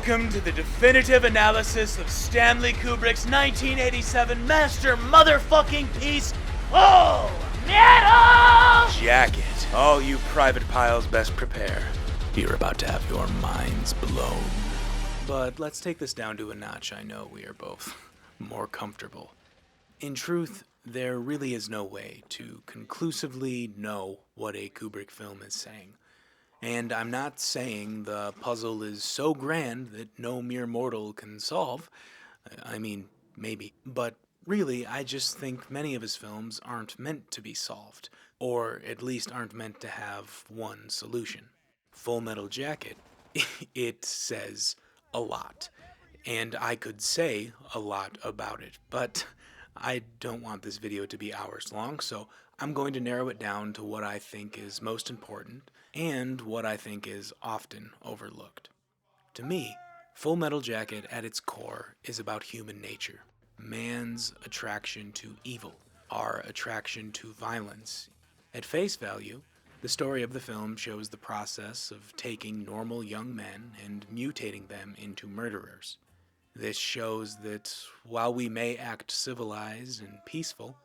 Welcome to the definitive analysis of Stanley Kubrick's 1987 master motherfucking piece, Full Metal Jacket. All you private piles best prepare. You're about to have your minds blown. But let's take this down to a notch. I know we are both more comfortable. In truth, there really is no way to conclusively know what a Kubrick film is saying. And I'm not saying the puzzle is so grand that no mere mortal can solve. I mean, maybe. But really, I just think many of his films aren't meant to be solved, or at least aren't meant to have one solution. Full Metal Jacket, it says a lot. And I could say a lot about it, but I don't want this video to be hours long, so I'm going to narrow it down to what I think is most important and what I think is often overlooked. To me, Full Metal Jacket at its core is about human nature. Man's attraction to evil, our attraction to violence. At face value, the story of the film shows the process of taking normal young men and mutating them into murderers. This shows that while we may act civilized and peaceful,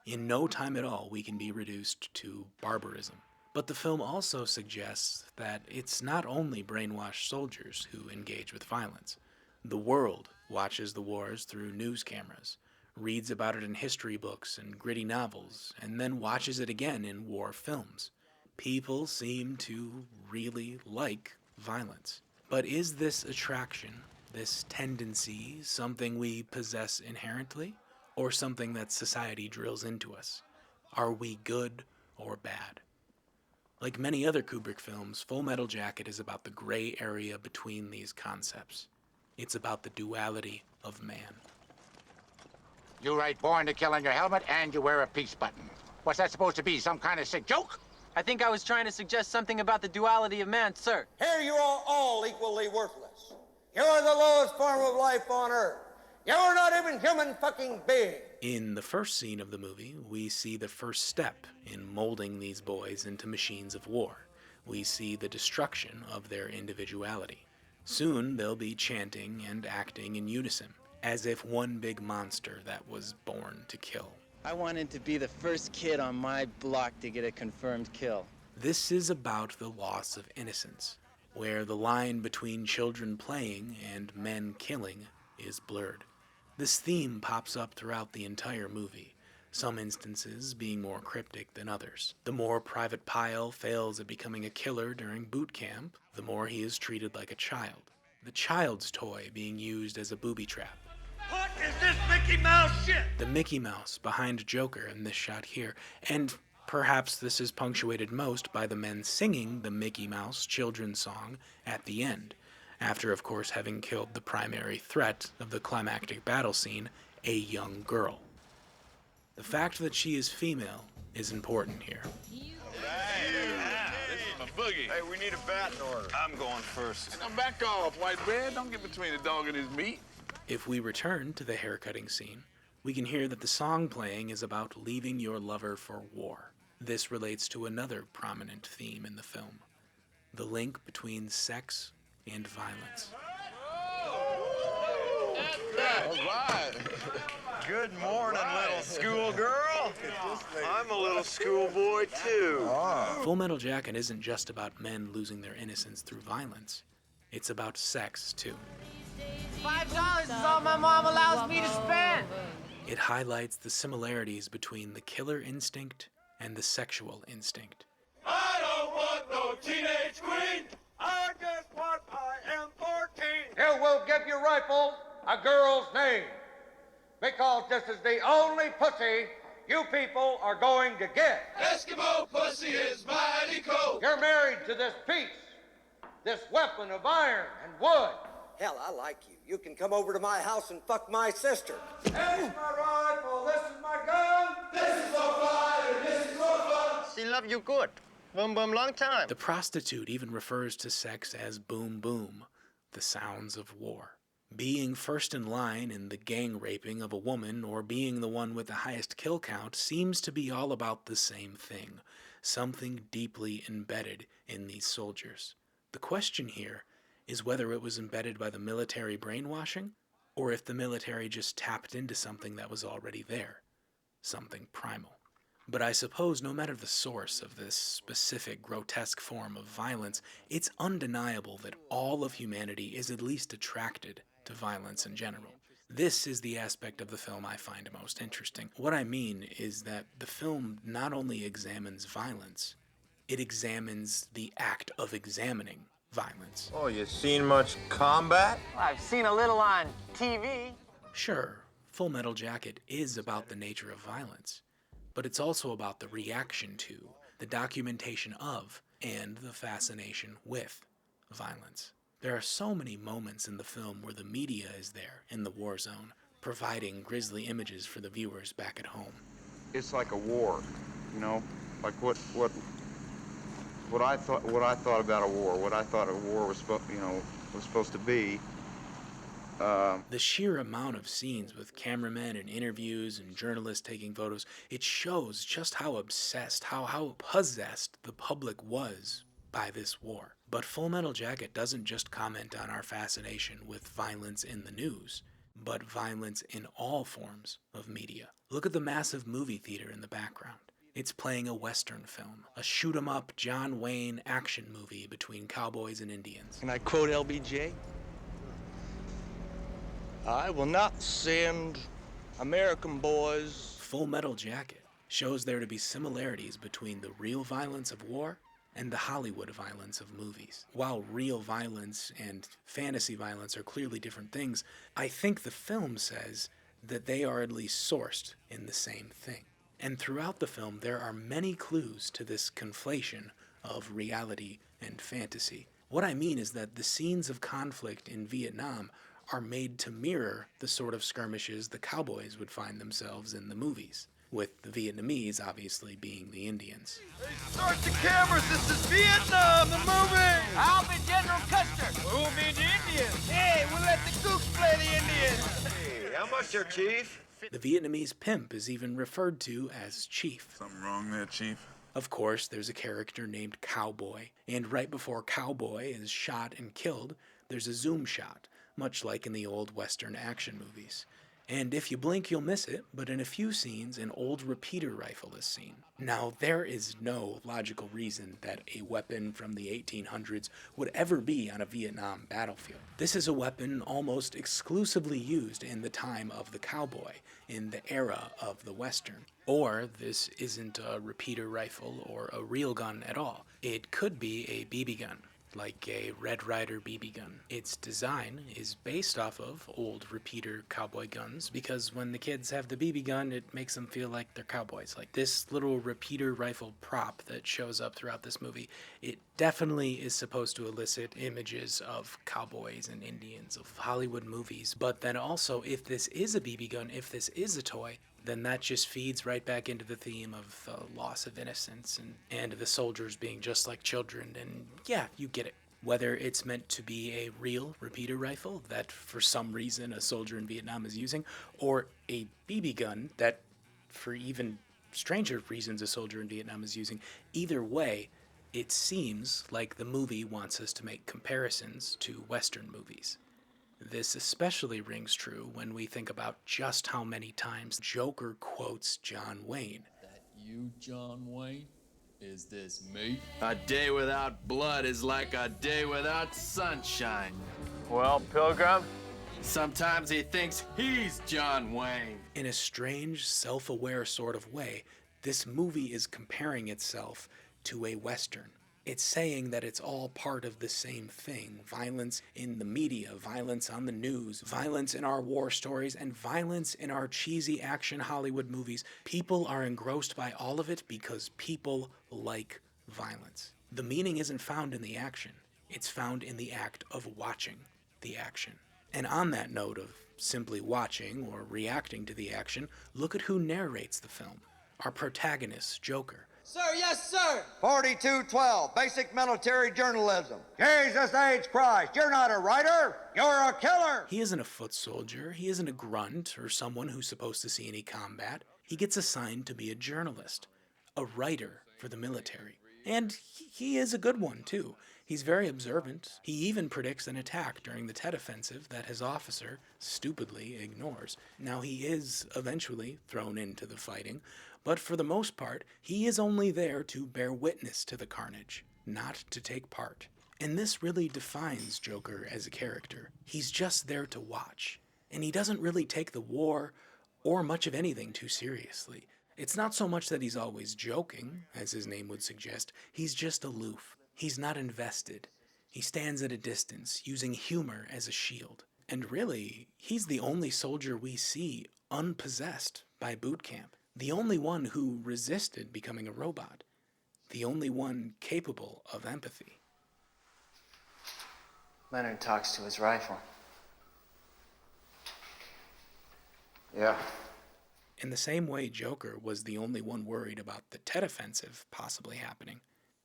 in no time at all we can be reduced to barbarism. But the film also suggests that it's not only brainwashed soldiers who engage with violence. The world watches the wars through news cameras, reads about it in history books and gritty novels, and then watches it again in war films. People seem to really like violence. But is this attraction, this tendency, something we possess inherently, or something that society drills into us? Are we good or bad? Like many other Kubrick films, Full Metal Jacket is about the gray area between these concepts. It's about the duality of man. You write born to kill on your helmet and you wear a peace button. What's that supposed to be, some kind of sick joke? I think I was trying to suggest something about the duality of man, sir. Here you are all equally worthless. You're the lowest form of life on Earth. You're not even human fucking being. In the first scene of the movie, we see the first step in molding these boys into machines of war. We see the destruction of their individuality. Soon they'll be chanting and acting in unison, as if one big monster that was born to kill. I wanted to be the first kid on my block to get a confirmed kill. This is about the loss of innocence, where the line between children playing and men killing is blurred. This theme pops up throughout the entire movie, some instances being more cryptic than others. The more Private Pyle fails at becoming a killer during boot camp, the more he is treated like a child. The child's toy being used as a booby trap. What is this Mickey Mouse shit? The Mickey Mouse behind Joker in this shot here, and perhaps this is punctuated most by the men singing the Mickey Mouse children's song at the end, after of course having killed the primary threat of the climactic battle scene, a young girl. The fact that she is female is important here. Boogie. Hey, we need a bat in order. I'm going first. Now back off, white bread. Don't get between the dog and his meat. If we return to the haircutting scene, we can hear that the song playing is about leaving your lover for war. This relates to another prominent theme in the film, the link between sex and violence. All right. Good morning, little schoolgirl. I'm a little schoolboy, too. Full Metal Jacket isn't just about men losing their innocence through violence. It's about sex, too. $5 is all my mom allows me to spend. It highlights the similarities between the killer instinct and the sexual instinct. I don't want no teenage queen. I just want I am 14. You will give your rifle a girl's name. Because this is the only pussy you people are going to get. Eskimo pussy is mighty cold. You're married to this piece, this weapon of iron and wood. Hell, I like you. You can come over to my house and fuck my sister. Here's my rifle, this is my gun. This is so fire, this is so fun. She love you good. Boom, boom, long time. The prostitute even refers to sex as boom boom, the sounds of war. Being first in line in the gang raping of a woman or being the one with the highest kill count seems to be all about the same thing, something deeply embedded in these soldiers. The question here is whether it was embedded by the military brainwashing, or if the military just tapped into something that was already there, something primal. But I suppose no matter the source of this specific grotesque form of violence, it's undeniable that all of humanity is at least attracted to violence in general. This is the aspect of the film I find most interesting. What I mean is that the film not only examines violence, it examines the act of examining violence. Oh, you seen much combat? I've seen a little on TV. Sure, Full Metal Jacket is about the nature of violence, but it's also about the reaction to, the documentation of, and the fascination with violence. There are so many moments in the film where the media is there in the war zone, providing grisly images for the viewers back at home. It's like a war, you know, like what I thought about a war, what I thought a war was supposed to be. The sheer amount of scenes with cameramen and interviews and journalists taking photos, it shows just how obsessed, how possessed the public was by this war. But Full Metal Jacket doesn't just comment on our fascination with violence in the news, but violence in all forms of media. Look at the massive movie theater in the background. It's playing a Western film, a shoot-'em-up John Wayne action movie between cowboys and Indians. Can I quote LBJ? I will not send American boys. Full Metal Jacket shows there to be similarities between the real violence of war and the Hollywood violence of movies. While real violence and fantasy violence are clearly different things, I think the film says that they are at least sourced in the same thing. And throughout the film, there are many clues to this conflation of reality and fantasy. What I mean is that the scenes of conflict in Vietnam are made to mirror the sort of skirmishes the cowboys would find themselves in the movies, with the Vietnamese obviously being the Indians. Hey, start the cameras! This is Vietnam, the movie! I'll be General Custer. Who'll be the Indians? Hey, we'll let the Gooks play the Indians. Hey, how much there, Chief? The Vietnamese pimp is even referred to as Chief. Something wrong there, Chief? Of course, there's a character named Cowboy, and right before Cowboy is shot and killed, there's a zoom shot, much like in the old Western action movies. And if you blink, you'll miss it, but in a few scenes, an old repeater rifle is seen. Now, there is no logical reason that a weapon from the 1800s would ever be on a Vietnam battlefield. This is a weapon almost exclusively used in the time of the cowboy, in the era of the Western. Or this isn't a repeater rifle or a real gun at all. It could be a BB gun, like a Red Ryder BB gun. Its design is based off of old repeater cowboy guns because when the kids have the BB gun, it makes them feel like they're cowboys. Like this little repeater rifle prop that shows up throughout this movie, it definitely is supposed to elicit images of cowboys and Indians, of Hollywood movies. But then also, if this is a BB gun, if this is a toy, then that just feeds right back into the theme of loss of innocence and the soldiers being just like children. And yeah, you get it. Whether it's meant to be a real repeater rifle that for some reason a soldier in Vietnam is using, or a BB gun that for even stranger reasons a soldier in Vietnam is using, either way, it seems like the movie wants us to make comparisons to Western movies. This especially rings true when we think about just how many times Joker quotes John Wayne. That you, John Wayne? Is this me? A day without blood is like a day without sunshine. Well, Pilgrim? Sometimes he thinks he's John Wayne. In a strange, self-aware sort of way, this movie is comparing itself to a Western. It's saying that it's all part of the same thing. Violence in the media, violence on the news, violence in our war stories, and violence in our cheesy action Hollywood movies. People are engrossed by all of it because people like violence. The meaning isn't found in the action. It's found in the act of watching the action. And on that note of simply watching or reacting to the action, look at who narrates the film. Our protagonist, Joker. Sir, yes, sir. 4212, basic military journalism. Jesus H. Christ, you're not a writer, you're a killer! He isn't a foot soldier, he isn't a grunt or someone who's supposed to see any combat. He gets assigned to be a journalist, a writer for the military. And he is a good one, too. He's very observant. He even predicts an attack during the Tet Offensive that his officer stupidly ignores. Now, he is eventually thrown into the fighting, but for the most part, he is only there to bear witness to the carnage, not to take part. And this really defines Joker as a character. He's just there to watch, and he doesn't really take the war or much of anything too seriously. It's not so much that he's always joking, as his name would suggest. He's just aloof. He's not invested. He stands at a distance, using humor as a shield. And really, he's the only soldier we see unpossessed by boot camp. The only one who resisted becoming a robot. The only one capable of empathy. Leonard talks to his rifle. Yeah. In the same way Joker was the only one worried about the Tet Offensive possibly happening,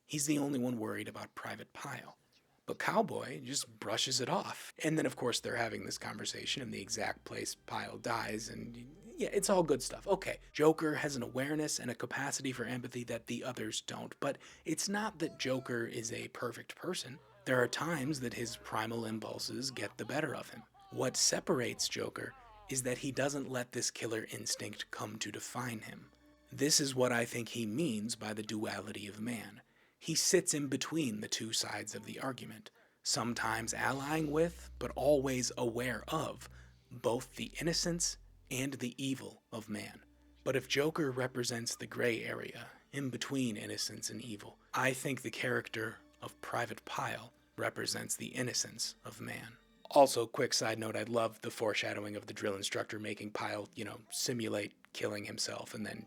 he's the only one worried about Private Pile. But Cowboy just brushes it off. And then, of course, they're having this conversation in the exact place Pile dies, and yeah, it's all good stuff. Okay, Joker has an awareness and a capacity for empathy that the others don't, but it's not that Joker is a perfect person. There are times that his primal impulses get the better of him. What separates Joker is that he doesn't let this killer instinct come to define him. This is what I think he means by the duality of man. He sits in between the two sides of the argument, sometimes allying with, but always aware of, both the innocence and the evil of man. But if Joker represents the gray area, in between innocence and evil, I think the character of Private Pile represents the innocence of man. Also, quick side note, I love the foreshadowing of the drill instructor making Pile, simulate killing himself, and then,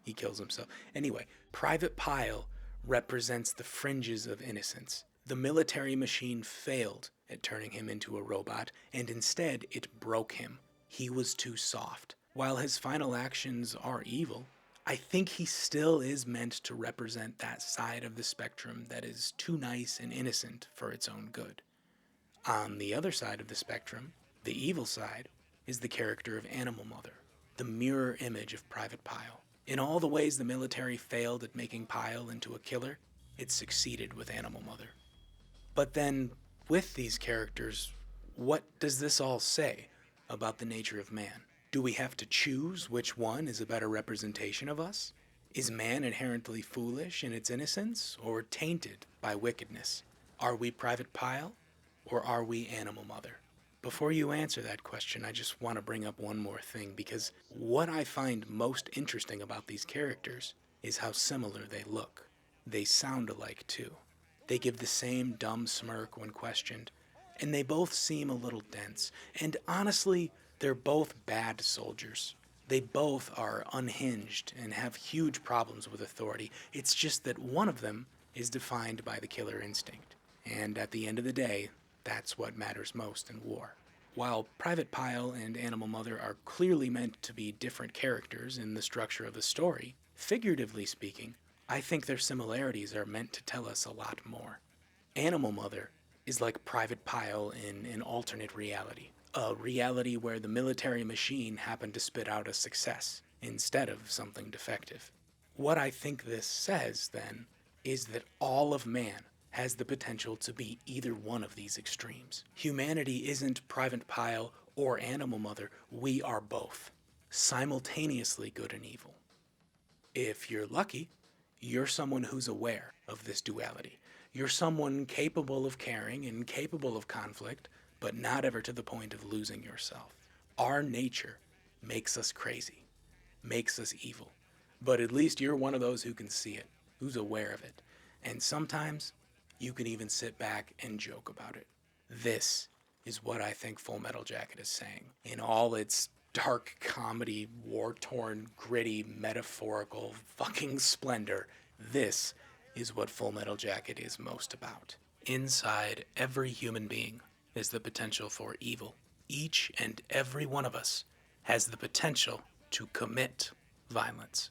he kills himself. Anyway, Private Pile represents the fringes of innocence. The military machine failed at turning him into a robot, and instead it broke him. He was too soft. While his final actions are evil, I think he still is meant to represent that side of the spectrum that is too nice and innocent for its own good. On the other side of the spectrum, the evil side, is the character of Animal Mother, the mirror image of Private Pile. In all the ways the military failed at making Pile into a killer, it succeeded with Animal Mother. But then, with these characters, what does this all say about the nature of man? Do we have to choose which one is a better representation of us? Is man inherently foolish in its innocence, or tainted by wickedness? Are we Private Pile, or are we Animal Mother? Before you answer that question, I just want to bring up one more thing, because what I find most interesting about these characters is how similar they look. They sound alike, too. They give the same dumb smirk when questioned, and they both seem a little dense. And honestly, they're both bad soldiers. They both are unhinged and have huge problems with authority. It's just that one of them is defined by the killer instinct. And at the end of the day, that's what matters most in war. While Private Pile and Animal Mother are clearly meant to be different characters in the structure of the story, figuratively speaking, I think their similarities are meant to tell us a lot more. Animal Mother is like Private Pile in an alternate reality, a reality where the military machine happened to spit out a success instead of something defective. What I think this says, then, is that all of man has the potential to be either one of these extremes. Humanity isn't Private Pile or Animal Mother. We are both, simultaneously good and evil. If you're lucky, you're someone who's aware of this duality. You're someone capable of caring and capable of conflict, but not ever to the point of losing yourself. Our nature makes us crazy, makes us evil. But at least you're one of those who can see it, who's aware of it. And sometimes you can even sit back and joke about it. This is what I think Full Metal Jacket is saying. In all its dark comedy, war-torn, gritty, metaphorical fucking splendor, this is what Full Metal Jacket is most about. Inside every human being is the potential for evil. Each and every one of us has the potential to commit violence.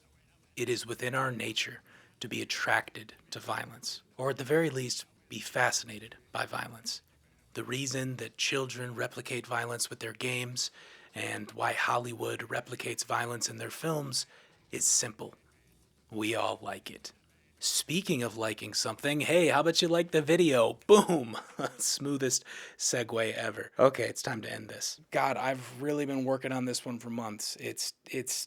It is within our nature to be attracted to violence, or at the very least, be fascinated by violence. The reason that children replicate violence with their games, and why Hollywood replicates violence in their films, is simple. We all like it. Speaking of liking something, hey, how about you like the video? Boom! Smoothest segue ever. Okay, it's time to end this. God, I've really been working on this one for months. It's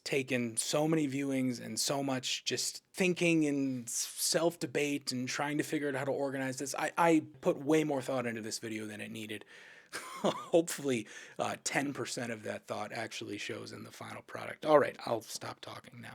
taken so many viewings and so much just thinking and self-debate and trying to figure out how to organize this. I put way more thought into this video than it needed. Hopefully 10% of that thought actually shows in the final product. All right, I'll stop talking now.